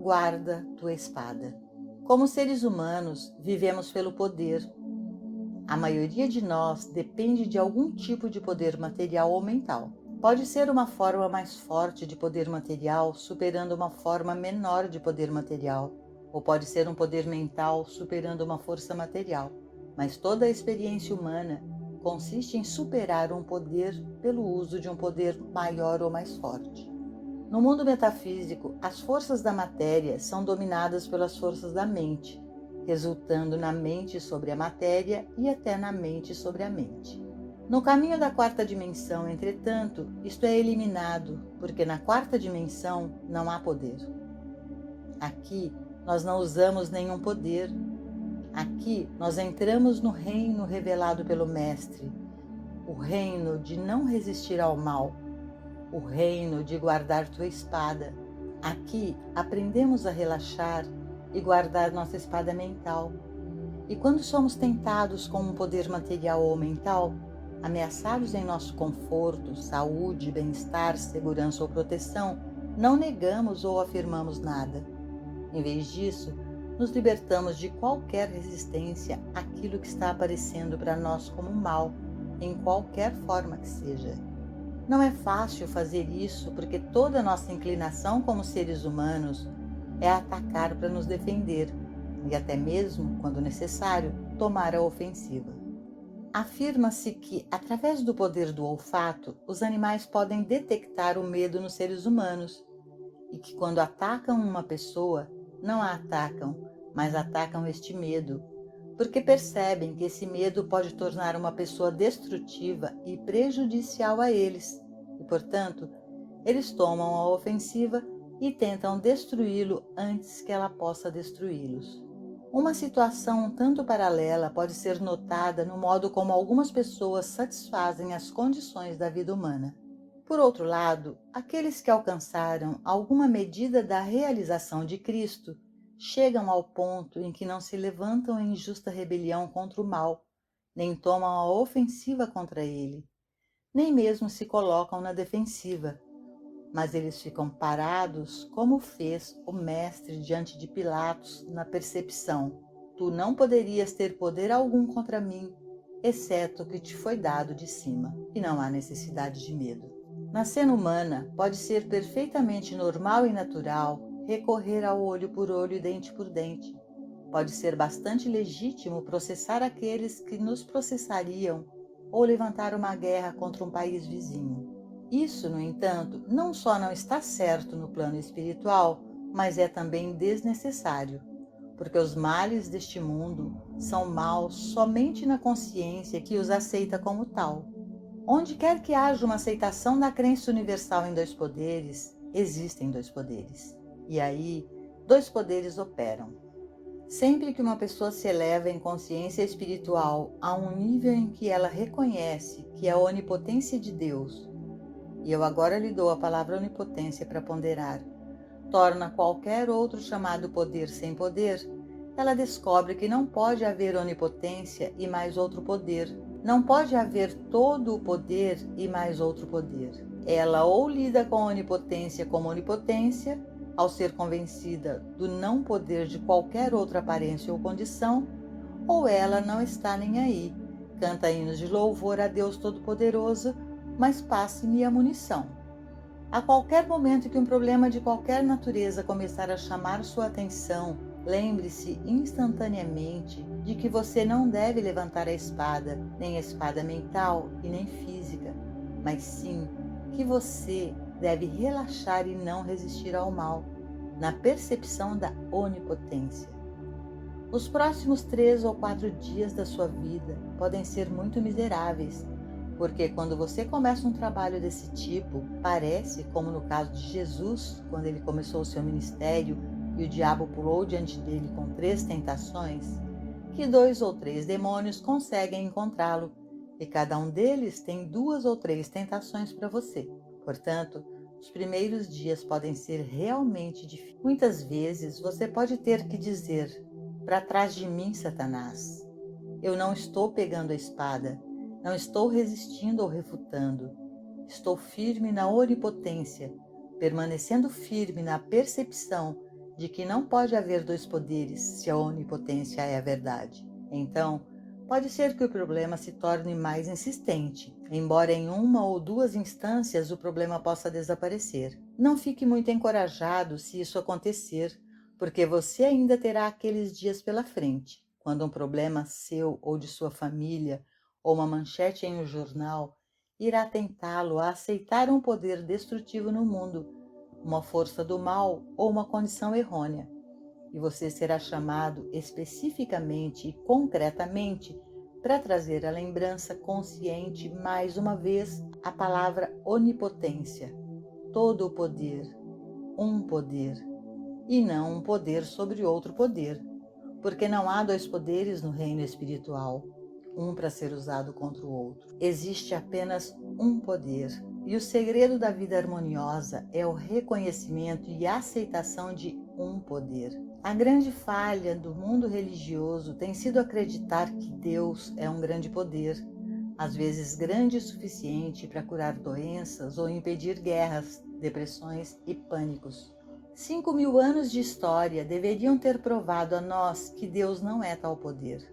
guarda tua espada. Como seres humanos, vivemos pelo poder. A maioria de nós depende de algum tipo de poder material ou mental. Pode ser uma forma mais forte de poder material superando uma forma menor de poder material, ou pode ser um poder mental superando uma força material. Mas toda a experiência humana consiste em superar um poder pelo uso de um poder maior ou mais forte. No mundo metafísico, as forças da matéria são dominadas pelas forças da mente, resultando na mente sobre a matéria e até na mente sobre a mente. No caminho da quarta dimensão, entretanto, isto é eliminado, porque na quarta dimensão não há poder. Aqui nós não usamos nenhum poder. Aqui nós entramos no reino revelado pelo Mestre, o reino de não resistir ao mal, o reino de guardar tua espada. Aqui aprendemos a relaxar e guardar nossa espada mental. E quando somos tentados com um poder material ou mental, ameaçados em nosso conforto, saúde, bem-estar, segurança ou proteção, não negamos ou afirmamos nada. Em vez disso, nos libertamos de qualquer resistência àquilo que está aparecendo para nós como mal, em qualquer forma que seja. Não é fácil fazer isso porque toda a nossa inclinação como seres humanos é atacar para nos defender e até mesmo, quando necessário, tomar a ofensiva. Afirma-se que, através do poder do olfato, os animais podem detectar o medo nos seres humanos e que, quando atacam uma pessoa, não a atacam, mas atacam este medo, porque percebem que esse medo pode tornar uma pessoa destrutiva e prejudicial a eles, e, portanto, eles tomam a ofensiva e tentam destruí-lo antes que ela possa destruí-los. Uma situação um tanto paralela pode ser notada no modo como algumas pessoas satisfazem as condições da vida humana. Por outro lado, aqueles que alcançaram alguma medida da realização de Cristo chegam ao ponto em que não se levantam em justa rebelião contra o mal, nem tomam a ofensiva contra ele, nem mesmo se colocam na defensiva, mas eles ficam parados como fez o Mestre diante de Pilatos na percepção: tu não poderias ter poder algum contra mim, exceto o que te foi dado de cima, e não há necessidade de medo. Na cena humana, pode ser perfeitamente normal e natural recorrer ao olho por olho e dente por dente. Pode ser bastante legítimo processar aqueles que nos processariam ou levantar uma guerra contra um país vizinho. Isso, no entanto, não só não está certo no plano espiritual, mas é também desnecessário, porque os males deste mundo são maus somente na consciência que os aceita como tal. Onde quer que haja uma aceitação da crença universal em dois poderes, existem dois poderes. E aí, dois poderes operam. Sempre que uma pessoa se eleva em consciência espiritual a um nível em que ela reconhece que a onipotência de Deus, e eu agora lhe dou a palavra onipotência para ponderar, torna qualquer outro chamado poder sem poder, ela descobre que não pode haver onipotência e mais outro poder. Não pode haver todo o poder e mais outro poder. Ela ou lida com a onipotência como onipotência, ao ser convencida do não poder de qualquer outra aparência ou condição, ou ela não está nem aí, canta hinos de louvor a Deus Todo-Poderoso, mas passe-me a munição. A qualquer momento que um problema de qualquer natureza começar a chamar sua atenção, lembre-se instantaneamente de que você não deve levantar a espada, nem a espada mental e nem física, mas sim que você deve relaxar e não resistir ao mal, na percepção da onipotência. Os próximos 3 ou 4 dias da sua vida podem ser muito miseráveis, porque quando você começa um trabalho desse tipo, parece, como no caso de Jesus, quando ele começou o seu ministério e o diabo pulou diante dele com 3 tentações, que 2 ou 3 demônios conseguem encontrá-lo, e cada um deles tem 2 ou 3 tentações para você. Portanto, os primeiros dias podem ser realmente difíceis. Muitas vezes você pode ter que dizer: para trás de mim, Satanás. Eu não estou pegando a espada, não estou resistindo ou refutando. Estou firme na onipotência, permanecendo firme na percepção de que não pode haver dois poderes se a onipotência é a verdade. Então, pode ser que o problema se torne mais insistente, embora em uma ou duas instâncias o problema possa desaparecer. Não fique muito encorajado se isso acontecer, porque você ainda terá aqueles dias pela frente, quando um problema seu ou de sua família, ou uma manchete em um jornal, irá tentá-lo a aceitar um poder destrutivo no mundo, uma força do mal ou uma condição errônea. E você será chamado especificamente e concretamente para trazer à lembrança consciente mais uma vez a palavra onipotência, todo o poder, e não um poder sobre outro poder, porque não há dois poderes no reino espiritual, um para ser usado contra o outro. Existe apenas um poder, e o segredo da vida harmoniosa é o reconhecimento e aceitação de um poder. A grande falha do mundo religioso tem sido acreditar que Deus é um grande poder, às vezes grande o suficiente para curar doenças ou impedir guerras, depressões e pânicos. 5.000 anos de história deveriam ter provado a nós que Deus não é tal poder.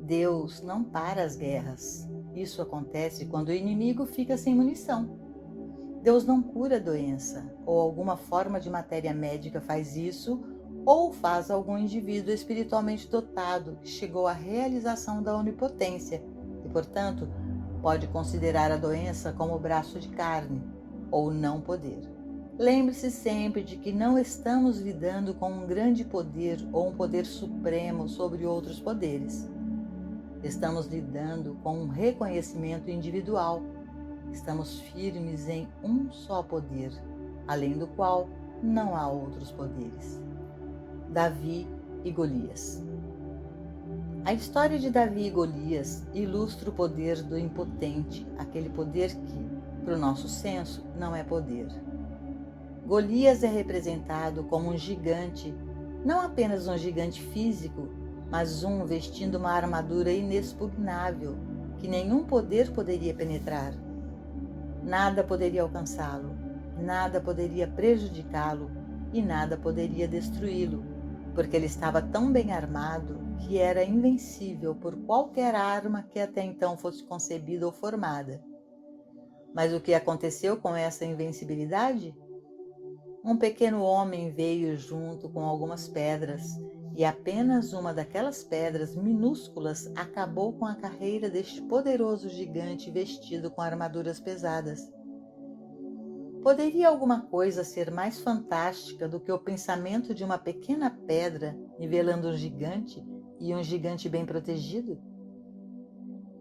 Deus não para as guerras. Isso acontece quando o inimigo fica sem munição. Deus não cura a doença, ou alguma forma de matéria médica faz isso, ou faz algum indivíduo espiritualmente dotado que chegou à realização da onipotência e, portanto, pode considerar a doença como braço de carne, ou não poder. Lembre-se sempre de que não estamos lidando com um grande poder ou um poder supremo sobre outros poderes. Estamos lidando com um reconhecimento individual. Estamos firmes em um só poder, além do qual não há outros poderes. Davi e Golias. A história de Davi e Golias ilustra o poder do impotente, aquele poder que, para o nosso senso, não é poder. Golias é representado como um gigante, não apenas um gigante físico, mas um vestindo uma armadura inexpugnável, que nenhum poder poderia penetrar. Nada poderia alcançá-lo, nada poderia prejudicá-lo e nada poderia destruí-lo, porque ele estava tão bem armado que era invencível por qualquer arma que até então fosse concebida ou formada. Mas o que aconteceu com essa invencibilidade? Um pequeno homem veio junto com algumas pedras, e apenas uma daquelas pedras minúsculas acabou com a carreira deste poderoso gigante vestido com armaduras pesadas. Poderia alguma coisa ser mais fantástica do que o pensamento de uma pequena pedra nivelando um gigante, e um gigante bem protegido?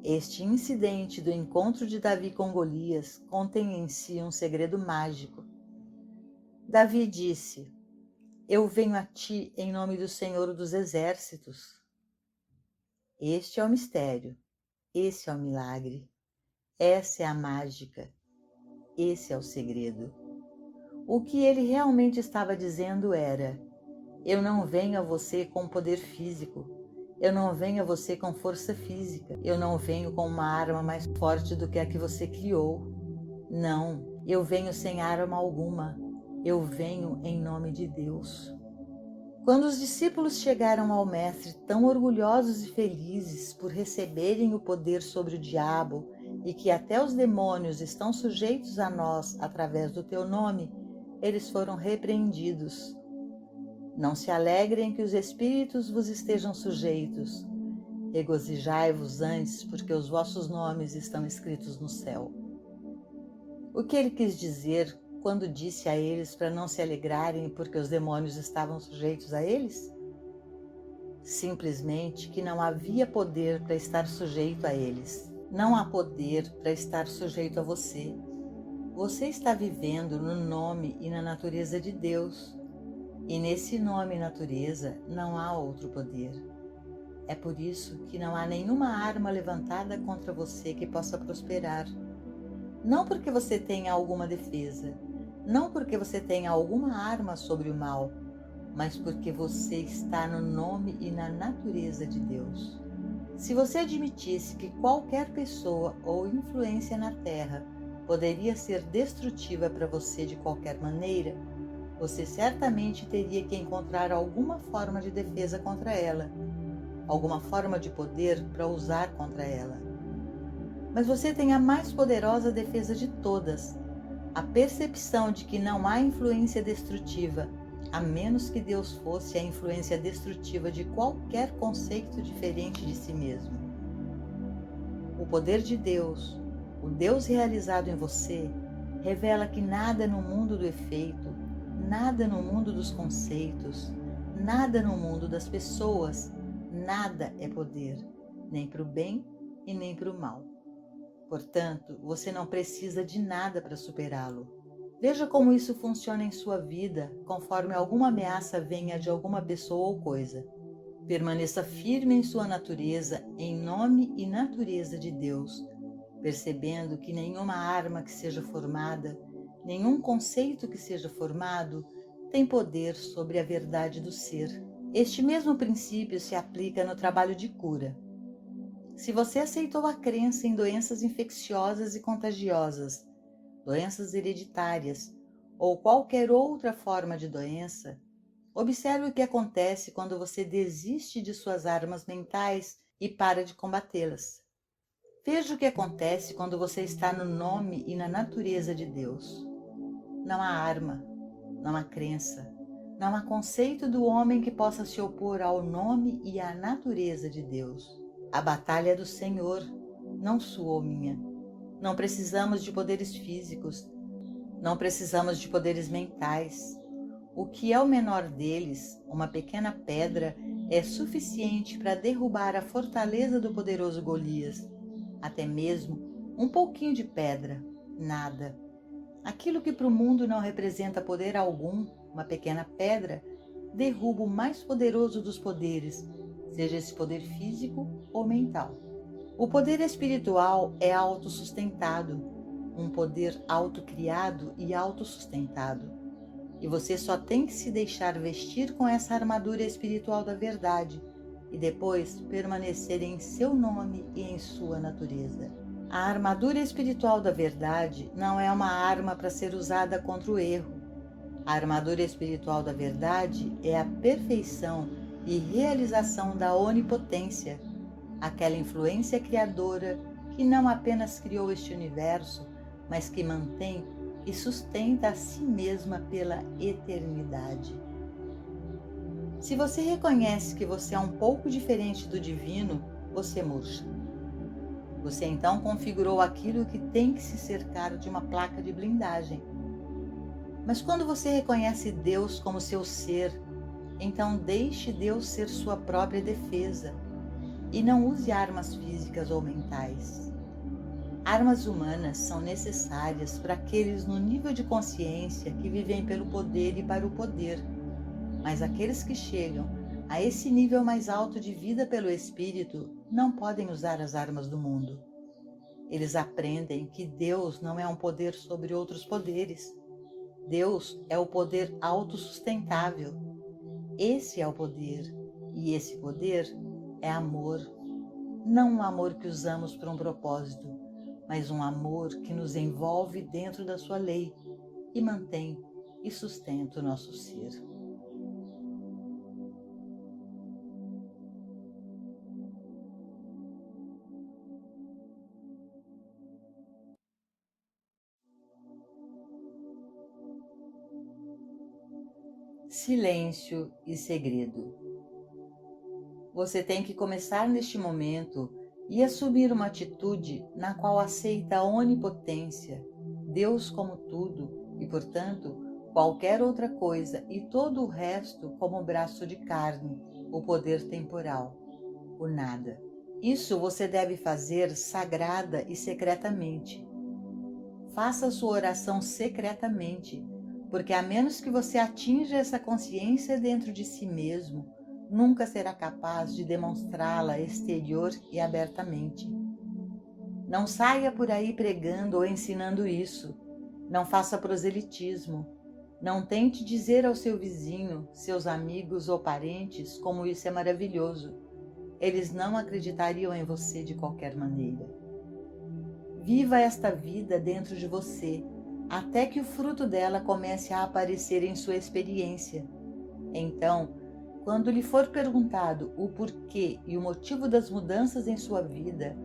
Este incidente do encontro de Davi com Golias contém em si um segredo mágico. Davi disse: "Eu venho a ti em nome do Senhor dos Exércitos." Este é o mistério, esse é o milagre, essa é a mágica, esse é o segredo. O que ele realmente estava dizendo era: eu não venho a você com poder físico, eu não venho a você com força física, eu não venho com uma arma mais forte do que a que você criou. Não, eu venho sem arma alguma, eu venho em nome de Deus. Quando os discípulos chegaram ao Mestre tão orgulhosos e felizes por receberem o poder sobre o diabo e que até os demônios estão sujeitos a nós através do teu nome, eles foram repreendidos. Não se alegrem que os espíritos vos estejam sujeitos. Regozijai-vos antes, porque os vossos nomes estão escritos no céu. O que ele quis dizer quando disse a eles para não se alegrarem porque os demônios estavam sujeitos a eles? Simplesmente que não havia poder para estar sujeito a eles. Não há poder para estar sujeito a você. Você está vivendo no nome e na natureza de Deus. E nesse nome e natureza não há outro poder. É por isso que não há nenhuma arma levantada contra você que possa prosperar. Não porque você tenha alguma defesa, não porque você tenha alguma arma sobre o mal, mas porque você está no nome e na natureza de Deus. Se você admitisse que qualquer pessoa ou influência na Terra poderia ser destrutiva para você de qualquer maneira, você certamente teria que encontrar alguma forma de defesa contra ela, alguma forma de poder para usar contra ela. Mas você tem a mais poderosa defesa de todas, a percepção de que não há influência destrutiva, a menos que Deus fosse a influência destrutiva de qualquer conceito diferente de si mesmo. O poder de Deus, o Deus realizado em você, revela que nada no mundo do efeito, nada no mundo dos conceitos, nada no mundo das pessoas, nada é poder, nem para o bem e nem para o mal. Portanto, você não precisa de nada para superá-lo. Veja como isso funciona em sua vida, conforme alguma ameaça venha de alguma pessoa ou coisa. Permaneça firme em sua natureza, em nome e natureza de Deus, percebendo que nenhuma arma que seja formada, nenhum conceito que seja formado, tem poder sobre a verdade do ser. Este mesmo princípio se aplica no trabalho de cura. Se você aceitou a crença em doenças infecciosas e contagiosas, doenças hereditárias ou qualquer outra forma de doença, observe o que acontece quando você desiste de suas armas mentais e para de combatê-las. Veja o que acontece quando você está no nome e na natureza de Deus. Não há arma, não há crença, não há conceito do homem que possa se opor ao nome e à natureza de Deus. A batalha é do Senhor, não sua ou minha. Não precisamos de poderes físicos, não precisamos de poderes mentais. O que é o menor deles, uma pequena pedra, é suficiente para derrubar a fortaleza do poderoso Golias. Até mesmo um pouquinho de pedra, nada. Aquilo que para o mundo não representa poder algum, uma pequena pedra, derruba o mais poderoso dos poderes, seja esse poder físico ou mental. O poder espiritual é autossustentado, um poder autocriado e autossustentado. E você só tem que se deixar vestir com essa armadura espiritual da verdade e depois permanecer em seu nome e em sua natureza. A armadura espiritual da verdade não é uma arma para ser usada contra o erro. A armadura espiritual da verdade é a perfeição e realização da onipotência, aquela influência criadora que não apenas criou este universo, mas que mantém e sustenta a si mesma pela eternidade. Se você reconhece que você é um pouco diferente do divino, você murcha. Você então configurou aquilo que tem que se cercar de uma placa de blindagem. Mas quando você reconhece Deus como seu ser, então deixe Deus ser sua própria defesa e não use armas físicas ou mentais. Armas humanas são necessárias para aqueles no nível de consciência que vivem pelo poder e para o poder, mas aqueles que chegam a esse nível mais alto de vida pelo Espírito não podem usar as armas do mundo. Eles aprendem que Deus não é um poder sobre outros poderes. Deus é o poder autossustentável. Esse é o poder, e esse poder é amor. Não um amor que usamos para um propósito, mas um amor que nos envolve dentro da sua lei e mantém e sustenta o nosso ser. Silêncio e segredo. Você tem que começar neste momento e assumir uma atitude na qual aceita a onipotência, Deus como tudo e, portanto, qualquer outra coisa e todo o resto como braço de carne, o poder temporal, o nada. Isso você deve fazer sagrada e secretamente. Faça sua oração secretamente, porque a menos que você atinja essa consciência dentro de si mesmo, nunca será capaz de demonstrá-la exterior e abertamente. Não saia por aí pregando ou ensinando isso. Não faça proselitismo. Não tente dizer ao seu vizinho, seus amigos ou parentes como isso é maravilhoso. Eles não acreditariam em você de qualquer maneira. Viva esta vida dentro de você, até que o fruto dela comece a aparecer em sua experiência. Então, quando lhe for perguntado o porquê e o motivo das mudanças em sua vida,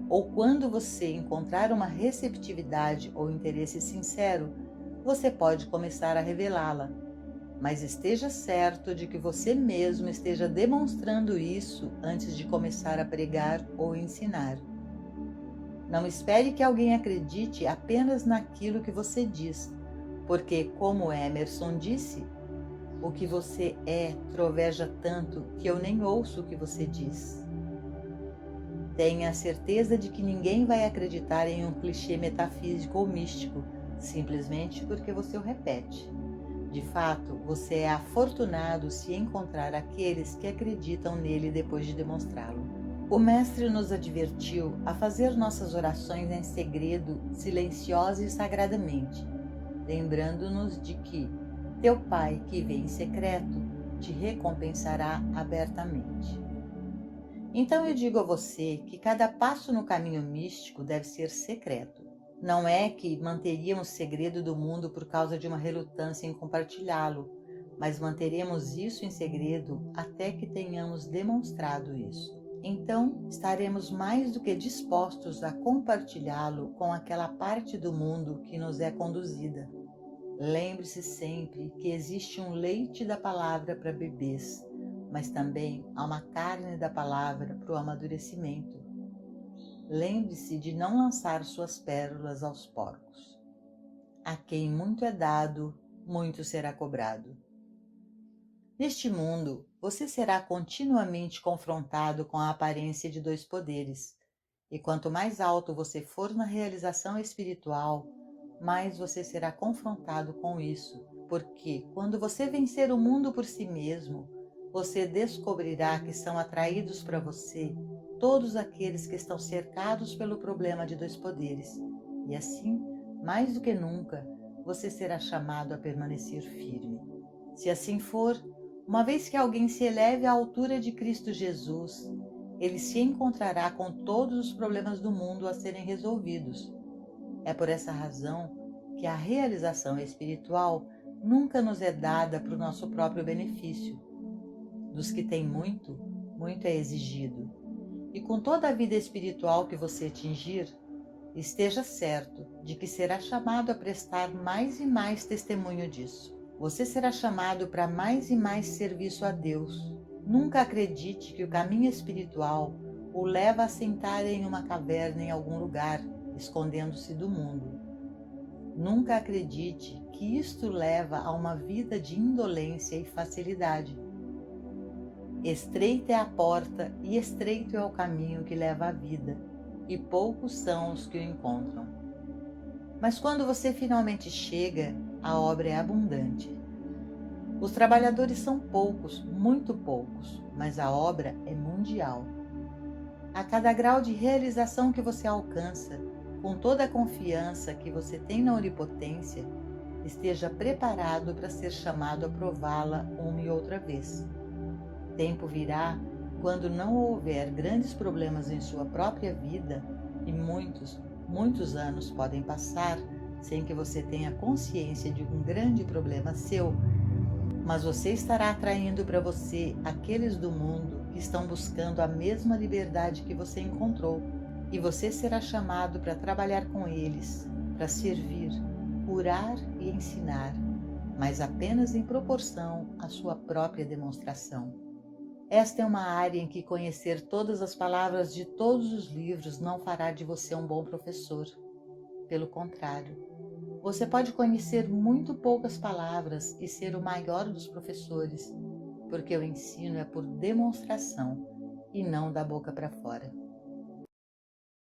ou quando você encontrar uma receptividade ou interesse sincero, você pode começar a revelá-la. Mas esteja certo de que você mesmo esteja demonstrando isso antes de começar a pregar ou ensinar. Não espere que alguém acredite apenas naquilo que você diz, porque, como Emerson disse, o que você é troveja tanto que eu nem ouço o que você diz. Tenha a certeza de que ninguém vai acreditar em um clichê metafísico ou místico, simplesmente porque você o repete. De fato, você é afortunado se encontrar aqueles que acreditam nele depois de demonstrá-lo. O Mestre nos advertiu a fazer nossas orações em segredo, silenciosa e sagradamente, lembrando-nos de que teu Pai que vê em secreto te recompensará abertamente. Então eu digo a você que cada passo no caminho místico deve ser secreto. Não é que manteríamos segredo do mundo por causa de uma relutância em compartilhá-lo, mas manteremos isso em segredo até que tenhamos demonstrado isso. Então estaremos mais do que dispostos a compartilhá-lo com aquela parte do mundo que nos é conduzida. Lembre-se sempre que existe um leite da palavra para bebês, mas também há uma carne da palavra para o amadurecimento. Lembre-se de não lançar suas pérolas aos porcos. A quem muito é dado, muito será cobrado. Neste mundo, você será continuamente confrontado com a aparência de dois poderes, e quanto mais alto você for na realização espiritual, mais você será confrontado com isso, porque quando você vencer o mundo por si mesmo, você descobrirá que são atraídos para você todos aqueles que estão cercados pelo problema de dois poderes, e assim, mais do que nunca, você será chamado a permanecer firme. Se assim for, uma vez que alguém se eleve à altura de Cristo Jesus, ele se encontrará com todos os problemas do mundo a serem resolvidos. É por essa razão que a realização espiritual nunca nos é dada para o nosso próprio benefício. Dos que têm muito, muito é exigido. E com toda a vida espiritual que você atingir, esteja certo de que será chamado a prestar mais e mais testemunho disso. Você será chamado para mais e mais serviço a Deus. Nunca acredite que o caminho espiritual o leva a sentar em uma caverna em algum lugar, escondendo-se do mundo. Nunca acredite que isto leva a uma vida de indolência e facilidade. Estreita é a porta e estreito é o caminho que leva à vida, e poucos são os que o encontram. Mas quando você finalmente chega, a obra é abundante. Os trabalhadores são poucos, muito poucos, mas a obra é mundial. A cada grau de realização que você alcança, com toda a confiança que você tem na onipotência, esteja preparado para ser chamado a prová-la uma e outra vez. Tempo virá quando não houver grandes problemas em sua própria vida, e muitos anos podem passar sem que você tenha consciência de um grande problema seu, mas você estará atraindo para você aqueles do mundo que estão buscando a mesma liberdade que você encontrou, e você será chamado para trabalhar com eles, para servir, curar e ensinar, mas apenas em proporção à sua própria demonstração. Esta é uma área em que conhecer todas as palavras de todos os livros não fará de você um bom professor. Pelo contrário, você pode conhecer muito poucas palavras e ser o maior dos professores, porque o ensino é por demonstração e não da boca para fora.